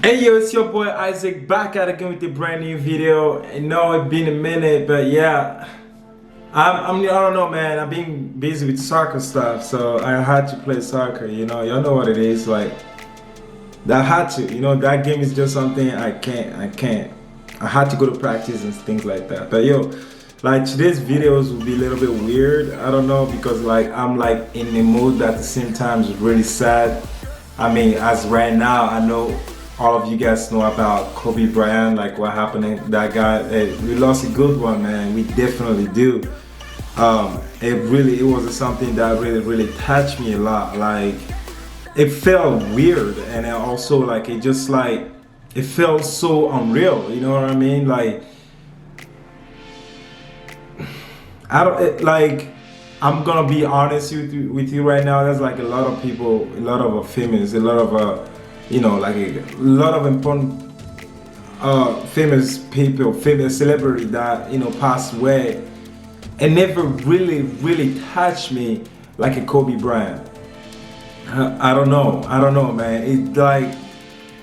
Hey yo, it's your boy Isaac back at it again with a brand new video. I know it's been a minute, but yeah, I don't know, man. I've been busy with soccer stuff, so I had to play soccer. Y'all know what it is. Like, I had to. That game is just something I can't. I had to go to practice and things like that. But yo, like today's videos will be a little bit weird. I don't know because like I'm like in the mood that at the same time is really sad. I mean, as right now, I know all of you guys know about Kobe Bryant, like what happened to that guy. We lost a good one, man. We definitely do. It was something that really touched me a lot. Like, it felt weird, and also like it felt so unreal. You know what I mean? Like, I don't like. I'm gonna be honest with you right now. There's like a lot of people, a lot of famous, a lot of like a lot of important famous people, famous celebrity that passed away, and never really touched me like a Kobe Bryant. I don't know, man. It like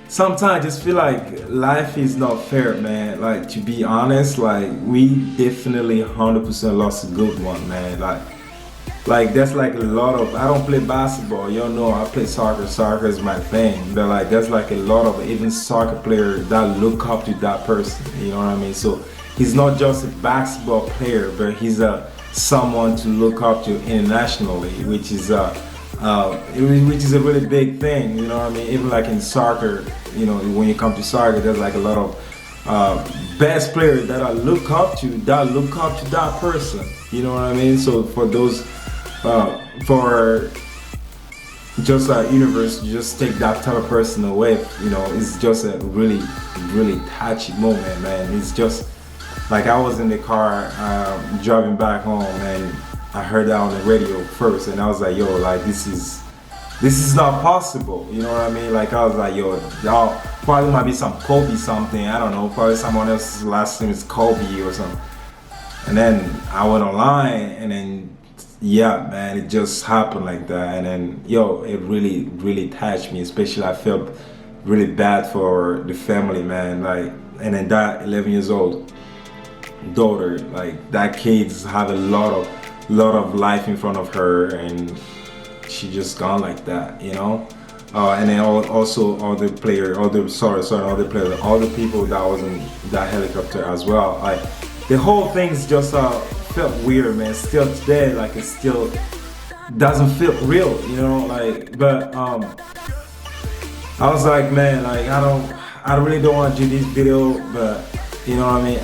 sometimes I just feel like life is not fair, man. Like, to be honest, like we definitely 100% lost a good one, man. Like that's like a lot of, I don't play basketball, y'all know I play soccer. Soccer is my thing, but like there's like a lot of even soccer players that look up to that person, you know what I mean? So he's not just a basketball player, but he's someone to look up to internationally, which is a really big thing, you know what I mean? Even like in soccer, when you come to soccer, there's like a lot of best players that I look up to, that person, you know what I mean? So for those for just a universe to just take that type of person away, it's just a really touchy moment, man. It's just like I was in the car driving back home, and I heard that on the radio first, and I was like, yo, like this is not possible, you know what I mean? Like I was like, yo, y'all probably might be some Kobe something, I don't know, probably someone else's last name is Kobe or something. And then I went online, and then yeah, man, it just happened like that. And then yo, it really touched me. Especially I felt really bad for the family, man. Like, and then that 11 years old daughter, like that kid's had a lot of life in front of her, and she just gone like that, and then also all the players, all the people that was in that helicopter as well. Like, the whole thing's just felt weird, man. Still today, like it still doesn't feel real, like. But I was like, man, like I really don't want to do this video, but you know what I mean.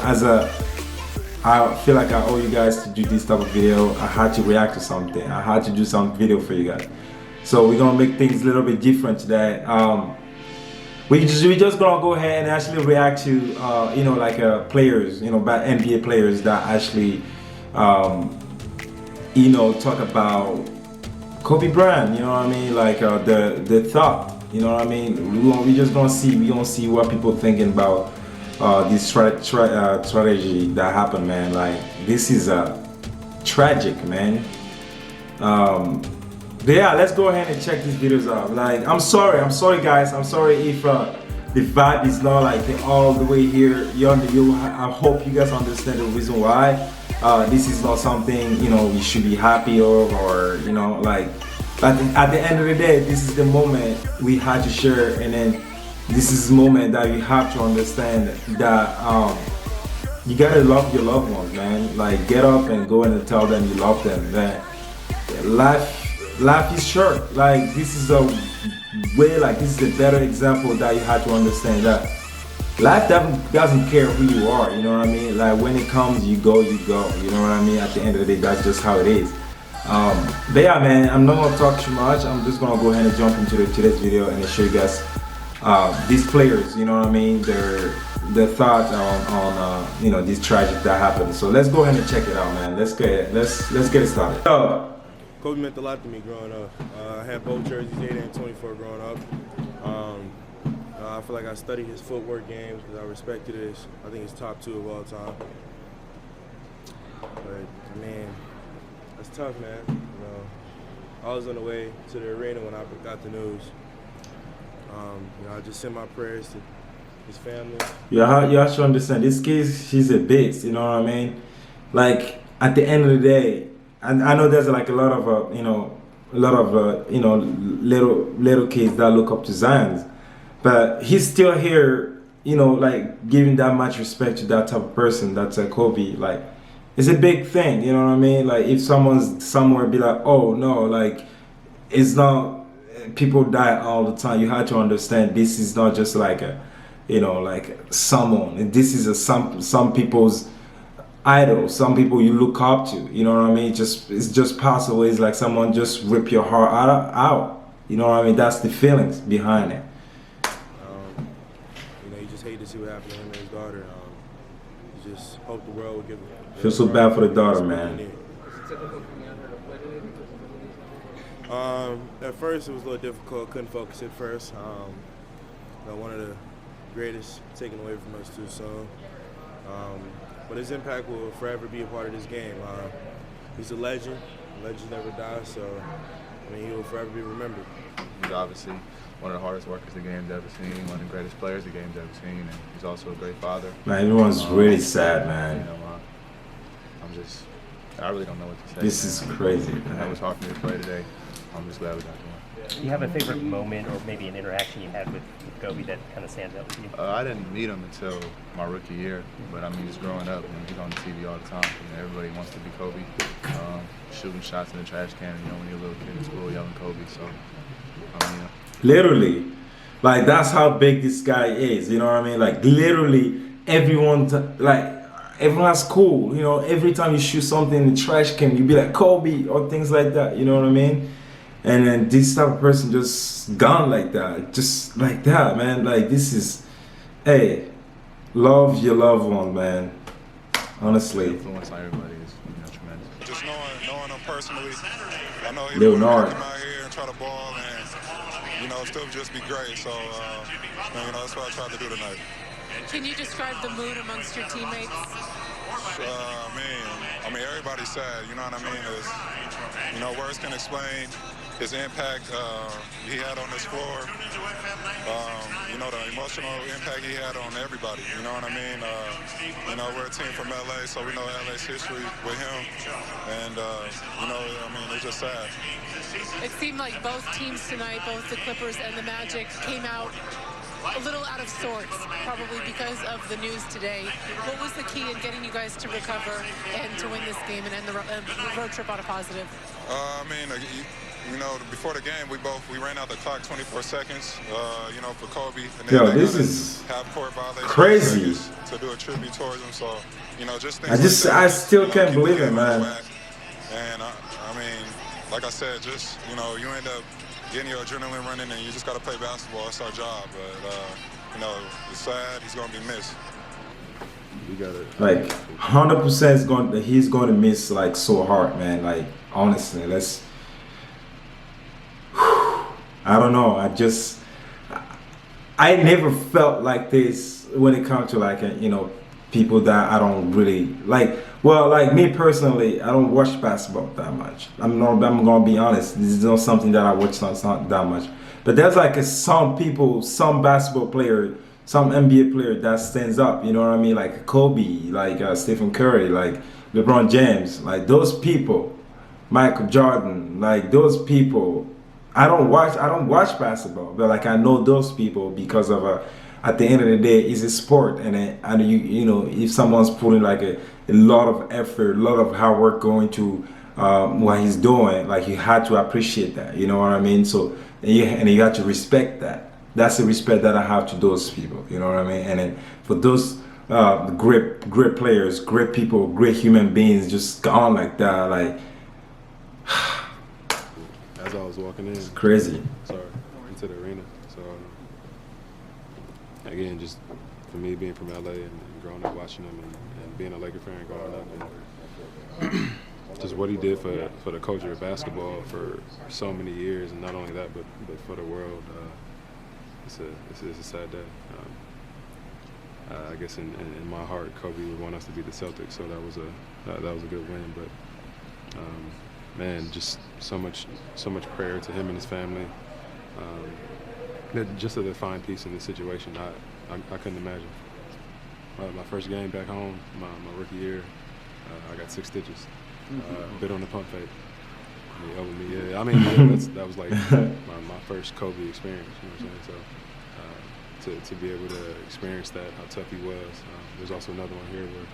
I feel like I owe you guys to do this type of video. I had to react to something. I had to do some video for you guys. So we're gonna make things a little bit different today. We just gonna go ahead and actually react to like players, NBA players that actually talk about Kobe Bryant, you know what I mean? Like the thought, you know what I mean? We gonna see what people thinking about this strategy that happened, man. Like, this is tragic, man. But yeah, let's go ahead and check these videos out. Like, I'm sorry guys, I'm sorry if the vibe is not like all the way here. I hope you guys understand the reason why this is not something we should be happy of, or like, but at the end of the day, this is the moment we had to share. And then this is the moment that you have to understand that you gotta love your loved ones, man. Like, get up and go and tell them you love them, man. Life is short. Like, this is a way, like this is a better example that you have to understand that life doesn't care who you are, you know what I mean? Like, when it comes, you go, you know what I mean? At the end of the day, that's just how it is. But yeah, man, I'm not gonna talk too much. I'm just gonna go ahead and jump into today's video and show you guys these players, you know what I mean? Their thoughts on this tragic that happened. So let's go ahead and check it out, man. Let's get it started. Kobe meant a lot to me growing up. I had both jerseys, 8 and 24 growing up. I feel like I studied his footwork games because I respected his. I think he's top 2 of all time. But man, that's tough, man. I was on the way to the arena when I got the news. I just send my prayers to his family. You have to understand this kid. She's a beast. You know what I mean? Like at the end of the day, and I know there's like a lot of a lot of little kids that look up to Zion, but he's still here. Like giving that much respect to that type of person. That's a Kobe. Like it's a big thing. You know what I mean? Like if someone's somewhere, be like, oh no, like it's not. People die all the time. You have to understand this is not just like a, like someone. This is some people's idol. Some people you look up to. You know what I mean? It's just possible. It's like someone just rip your heart out. You know what I mean? That's the feelings behind it. You just hate to see what happened to him and his daughter. You just hope the world will give him. Feel so bad for the daughter, man. At first it was a little difficult. Couldn't focus at first. One of the greatest taken away from us too. So, but his impact will forever be a part of this game. He's a legend. Legends never die. So, I mean, he will forever be remembered. He's obviously one of the hardest workers the game's ever seen, one of the greatest players the game's ever seen, and he's also a great father. Man, everyone's really sad, man. I really don't know what to say. This is crazy, man. It was hard for me to play today. I'm just glad we got to win. Do you have a favorite moment or maybe an interaction you had with Kobe that kind of stands out to you? I didn't meet him until my rookie year, but I mean, just growing up, he's on the TV all the time. Everybody wants to be Kobe, shooting shots in the trash can, when you're a little kid in school yelling Kobe. So, Literally, like that's how big this guy is. You know what I mean? Like literally, everyone's cool. Every time you shoot something in the trash can, you be like Kobe or things like that. You know what I mean? And then this type of person just gone like that, just like that, man. Like this is, hey, love your loved one, man. Honestly. The influence on everybody is tremendous. Just knowing him personally, I know he Leonard would come out here and try to ball and still just be great. So that's what I tried to do tonight. Can you describe the mood amongst your teammates? Everybody's sad. You know what I mean? Words can explain his impact he had on this floor. The emotional impact he had on everybody. You know what I mean? We're a team from LA, so we know LA's history with him. And, it's just sad. It seemed like both teams tonight, both the Clippers and the Magic, came out a little out of sorts, probably because of the news today. What was the key in getting you guys to recover and to win this game and end the road trip on a positive? Before the game, we ran out the clock 24 seconds, for Kobe. And Yo, this is half-court violation crazy. To do a tribute towards him. So, just things I still can't believe it, man. And like I said, just you end up getting your adrenaline running, and you just got to play basketball. It's our job. But it's sad. He's gonna be missed. Like 100% he's going to miss like so hard, man. Like honestly, I don't know. I never felt like this when it comes to people that I don't really like. Well, like me personally, I don't watch basketball that much. I'm gonna be honest. This is not something that I watch not that much. But there's some people, some basketball player, some NBA player that stands up. You know what I mean? Like Kobe, like Stephen Curry, like LeBron James, like those people, Michael Jordan, like those people. I don't watch basketball, but I know those people because of at the end of the day, it's a sport, and if someone's putting a lot of effort, a lot of hard work going to what he's doing, you had to appreciate that. You know what I mean? So you have to respect that. That's the respect that I have to those people. You know what I mean? And then for those great players, great people, great human beings, just gone like that, As I was walking in, crazy. Into the arena. So again, just for me being from LA and growing up watching him and being a Laker fan growing up, and just what he did for the culture of basketball for so many years, and not only that, but for the world. It's a sad day. I guess in my heart, Kobe would want us to beat the Celtics, so that was a good win, but. Man, just so much prayer to him and his family. just a defined piece in this situation. I couldn't imagine. My first game back home, my rookie year, I got 6 stitches. Bit on the pump fake. He elbowed me. Yeah, I mean, that was like my first Kobe experience. You know what I'm saying? So to be able to experience that, how tough he was. There's also another one here where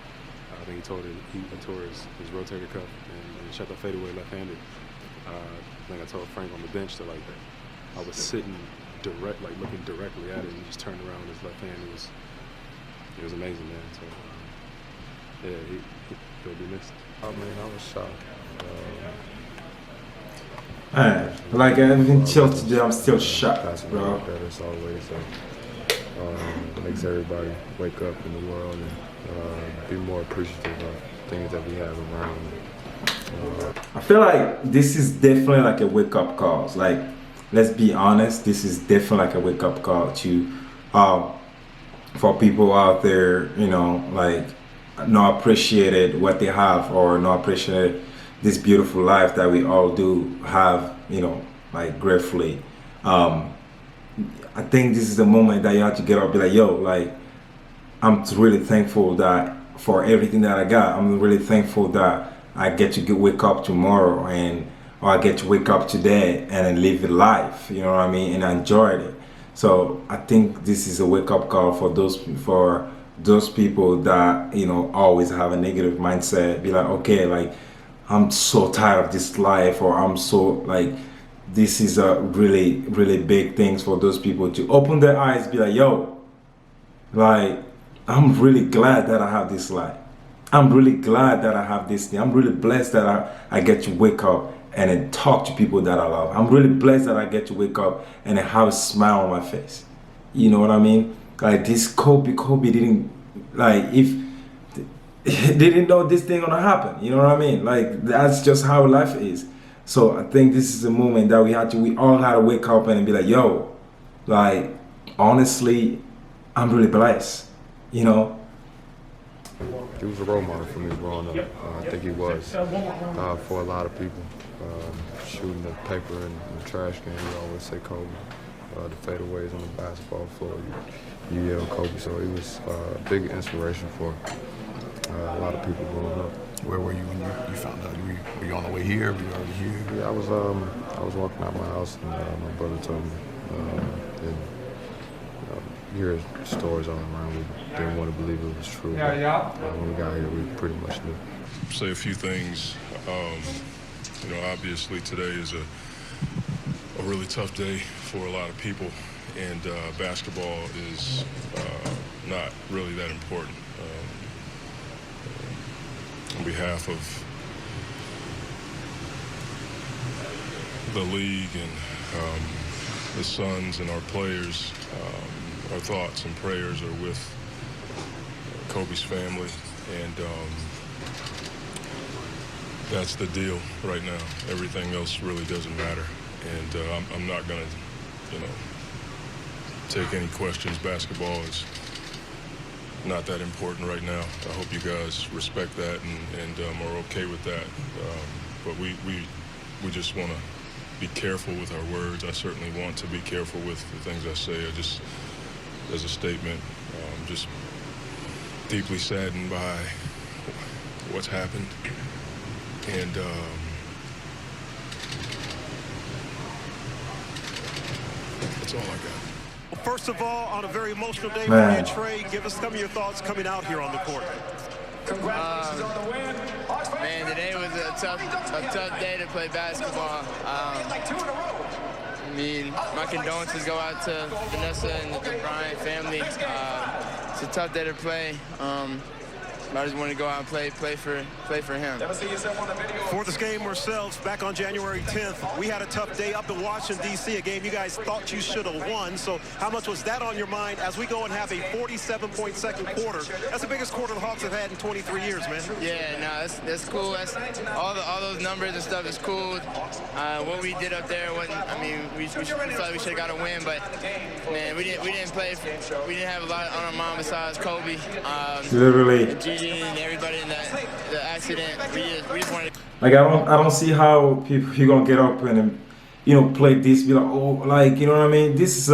I think he tore his rotator cuff and shot the fadeaway left-handed. I think I told Frank on the bench that I was sitting looking directly at it, and he just turned around with his left hand. It was amazing, man. So yeah, he'll be missed. I mean, I was shocked. Like even till today, I'm still shocked, bro. That it's always makes everybody wake up in the world and be more appreciative of things that we have around. I feel like this is definitely like a wake-up call. Like, let's be honest, this is definitely like a wake-up call to for people out there, you know, like not appreciated what they have or not appreciated this beautiful life that we all do have, you know, like gratefully. I think this is the moment that you have to get up and be like, yo, like, I'm really thankful that for everything that I got. I'm really thankful that I get to wake up tomorrow or I get to wake up today and then live a life, you know what I mean, and I enjoyed it. So I think this is a wake-up call for those people that, you know, always have a negative mindset. Be like, okay, like, I'm so tired of this life, or I'm so, like, this is a really, really big thing for those people to open their eyes, be like, yo, like, I'm really glad that I have this life. I'm really glad that I have this thing. I'm really blessed that I get to wake up and then talk to people that I love. I'm really blessed that I get to wake up and then have a smile on my face. You know what I mean? Like this Kobe didn't, like, if they didn't know this thing gonna happen. You know what I mean? Like, that's just how life is. So I think this is a moment that we all had to wake up and be like, yo, like, honestly, I'm really blessed, you know? He was a role model for me growing up. I think he was for a lot of people. Shooting the paper in the trash can, we always say Kobe. The fadeaways on the basketball floor, you yell Kobe. So he was a big inspiration for a lot of people growing up. Where were you when you found out? Were you on the way here? Were you already here? Yeah, I was walking out my house and my brother told me. And, you hear stories all around. We didn't want to believe it was true. But, when we got here, we pretty much knew. Say a few things. You know, obviously today is a really tough day for a lot of people, and basketball is not really that important. On behalf of the league and the Suns and our players, our thoughts and prayers are with Kobe's family, and that's the deal right now. Everything else really doesn't matter, and I'm not gonna, you know, take any questions. Basketball is not that important right now. I hope you guys respect that and are okay with that. But we just want to be careful with our words. I certainly want to be careful with the things I say. I just, as a statement, just deeply saddened by what's happened. And that's all I got. First of all, on a very emotional day for you and Trey, give us some of your thoughts coming out here on the court. Congratulations on the win. Man, today was a tough day to play basketball. I mean, my condolences go out to Vanessa and the Bryant family. It's a tough day to play. I just want to go out and play for him. For this game ourselves, back on January 10th, we had a tough day up in Washington, D.C., a game you guys thought you should have won. So how much was that on your mind as we go and have a 47-point second quarter? That's the biggest quarter the Hawks have had in 23 years, man. Yeah, no, that's cool. That's all those numbers and stuff is cool. What we did up there wasn't. I mean, we felt like we should have got a win, but man, we didn't play. We didn't have a lot on our mind besides Kobe. Literally. And everybody in the accident, we just wanted. Like, I don't see how people, you're gonna get up and, you know, play this, be like, oh, like, you know what I mean? This is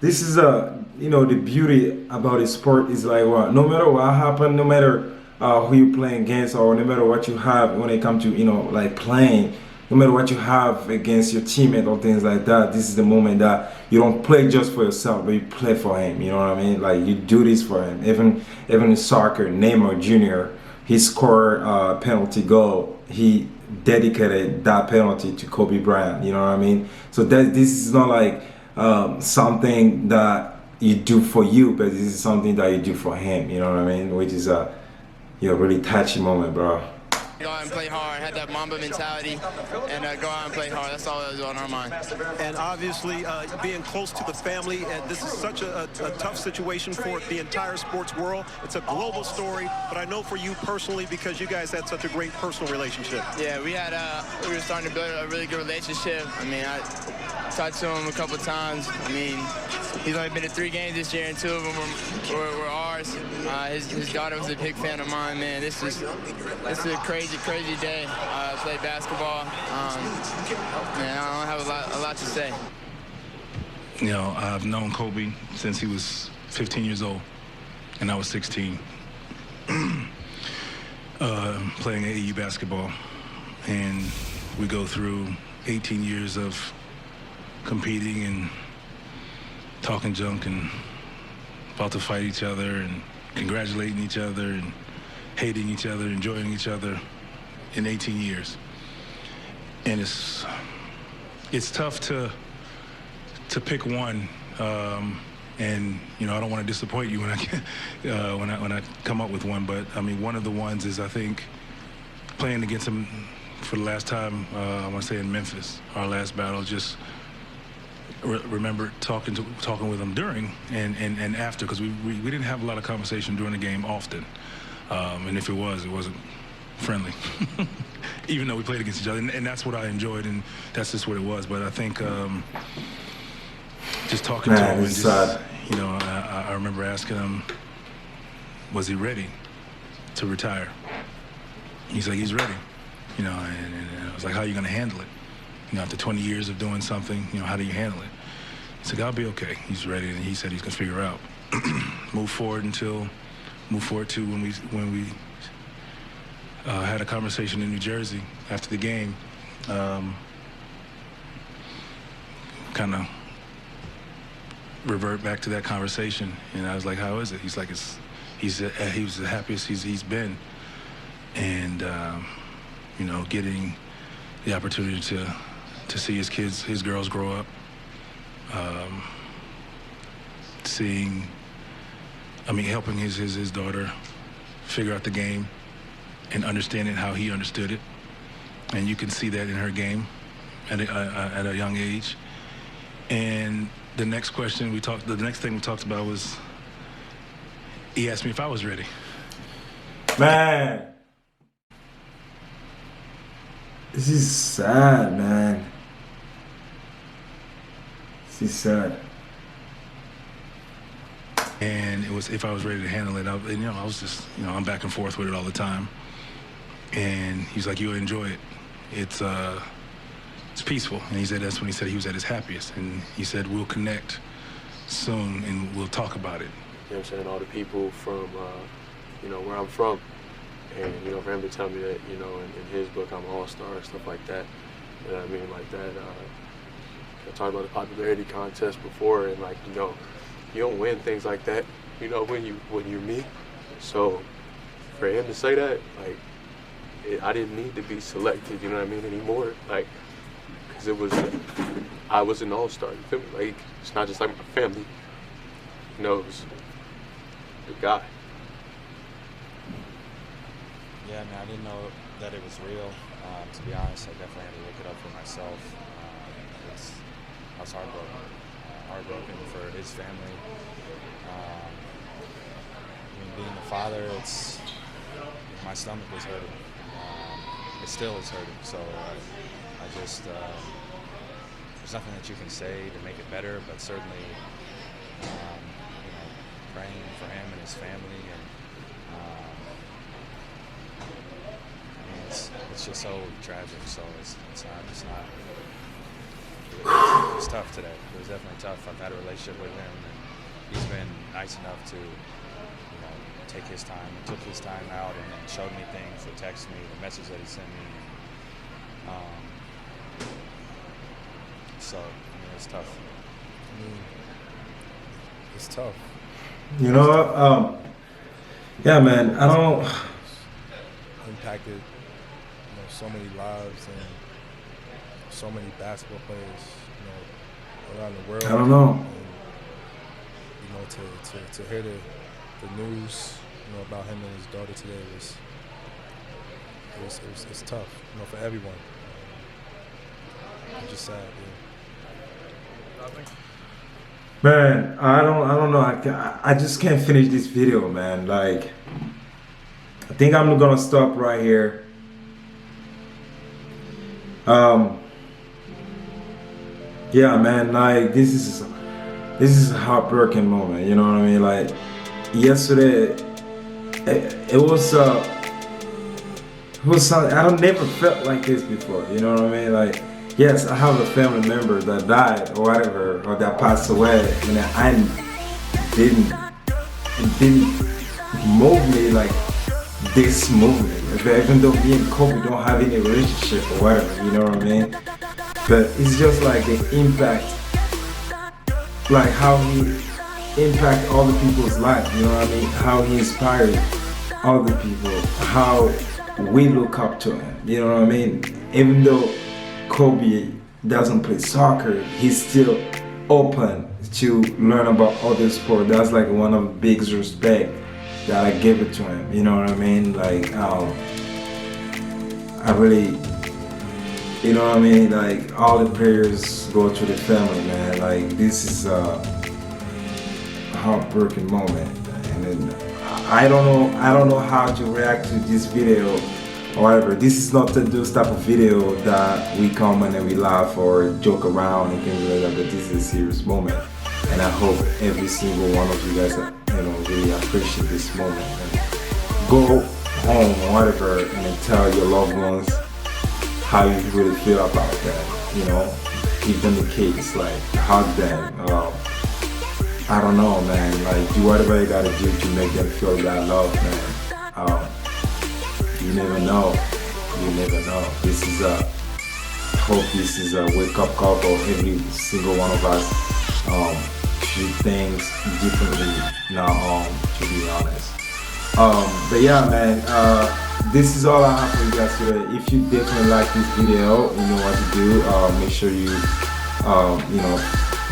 this is the beauty about the sport is like what, no matter what happened, no matter who you playing against, or no matter what you have when it comes to like playing, no matter what you have against your teammate or things like that, this is the moment that you don't play just for yourself, but you play for him. You know what I mean? Like you do this for him. Even in soccer, Neymar Jr., he scored a penalty goal. He dedicated that penalty to Kobe Bryant. You know what I mean? So that this is not like something that you do for you, but this is something that you do for him. You know what I mean? Which is a really touchy moment, bro. Go out and play hard, had that Mamba mentality, and go out and play hard. That's all that was on our mind. And obviously, being close to the family, and this is such a tough situation for the entire sports world. It's a global story, but I know for you personally, because you guys had such a great personal relationship. Yeah, we were starting to build a really good relationship. I mean, I talked to him a couple times. I mean, he's only been to 3 games this year, and 2 of them were ours. His daughter was a big fan of mine, man. This is a crazy day. Play basketball. Man, I don't have a lot to say. You know, I've known Kobe since he was 15 years old, and I was 16. Playing AAU basketball, and we go through 18 years of competing and talking junk and about to fight each other and congratulating each other and hating each other, enjoying each other in 18 years. And it's tough to pick one. And I don't want to disappoint you when I come up with one, but I mean, one of the ones is, I think, playing against him for the last time, I want to say in Memphis, our last battle. Just remember talking with him during and after, because we didn't have a lot of conversation during the game often, and if it wasn't friendly. Even though we played against each other, and that's what I enjoyed, and that's just what it was. But I think just talking to him, and just, I remember asking him, was he ready to retire? He's like, he's ready. And I was like, how are you going to handle it? After 20 years of doing something, how do you handle it? He said, I'll be okay. He's ready, and he said he's going to figure out. Move forward to when we had a conversation in New Jersey after the game. Kind of revert back to that conversation, and I was like, how is it? He's like, he was the happiest he's been, and getting the opportunity to see his girls grow up, helping his daughter figure out the game and understanding how he understood it, and you can see that in her game at a young age. And the next thing we talked about was, he asked me if I was ready. Man, this is sad, man. This is sad. And it was if I was ready to handle it. I was just, I'm back and forth with it all the time. And he's like, you'll enjoy it. It's peaceful. And he said that's when he said he was at his happiest. And he said, we'll connect soon and we'll talk about it. You know what I'm saying? All the people from, where I'm from. And, for him to tell me that, in his book, I'm an all-star and stuff like that. You know what I mean? Like that, I talked about the popularity contest before, and you don't win things like that, when you're me. So for him to say that, I didn't need to be selected, anymore. Because I was an all-star, you feel me? It's not just like my family. It was the guy. Yeah, I mean, I didn't know that it was real. To be honest, I definitely had to look it up for myself. I was heartbroken for his family. Being a father, my stomach was hurting. It still is hurting. So I just, there's nothing that you can say to make it better, but certainly, praying for him and his family, and it's just so tragic. So it's not was tough today. It was definitely tough. I've had a relationship with him, and he's been nice enough to, take his time. He took his time out and showed me things, the text me, the message that he sent me. So, it's tough. It's tough. You know what? Yeah, man. I don't. Impacted, so many lives and so many basketball players, around the world. I don't know. And, to hear the news, about him and his daughter today it's tough, for everyone. It's just sad. Yeah. Man, I don't know. I just can't finish this video, man. Like, I think I'm gonna stop right here. Yeah, man. Like, this is a heartbreaking moment. You know what I mean? Like, yesterday, it was something I don't never felt like this before. You know what I mean? Like, yes, I have a family member that died or whatever, or that passed away, and it didn't move me like this moved me. Even though me and Kobe don't have any relationship or whatever, you know what I mean? But it's just like the impact, like how he impacted all the people's life, you know what I mean? How he inspired all the people, how we look up to him, you know what I mean? Even though Kobe doesn't play soccer, he's still open to learn about other sports. That's like one of the biggest respect that I give it to him, you know what I mean? Like, I really, you know what I mean? Like, all the prayers go to the family, man. Like, this is a heartbreaking moment, and then I don't know how to react to this video. However, this is not those type of video that we come and we laugh or joke around and things like that, but this is a serious moment. And I hope every single one of you guys, really appreciate this moment. And go home or whatever and then tell your loved ones how you really feel about that, give them the cakes, like hug them. I don't know, man, like do whatever you gotta do to make them feel that love, man. You never know. This is hope this is a wake-up call for every single one of us. Do things differently now, to be honest. But yeah, man, this is all I have for you guys today. If you definitely like this video, you know what to do. Make sure you,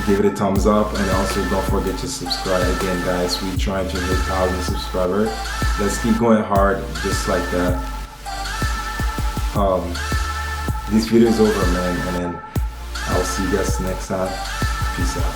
give it a thumbs up, and also don't forget to subscribe. Again, guys, we're trying to hit 1,000 subscribers. Let's keep going hard, just like that. This video is over, man, and then I'll see you guys next time. Peace out.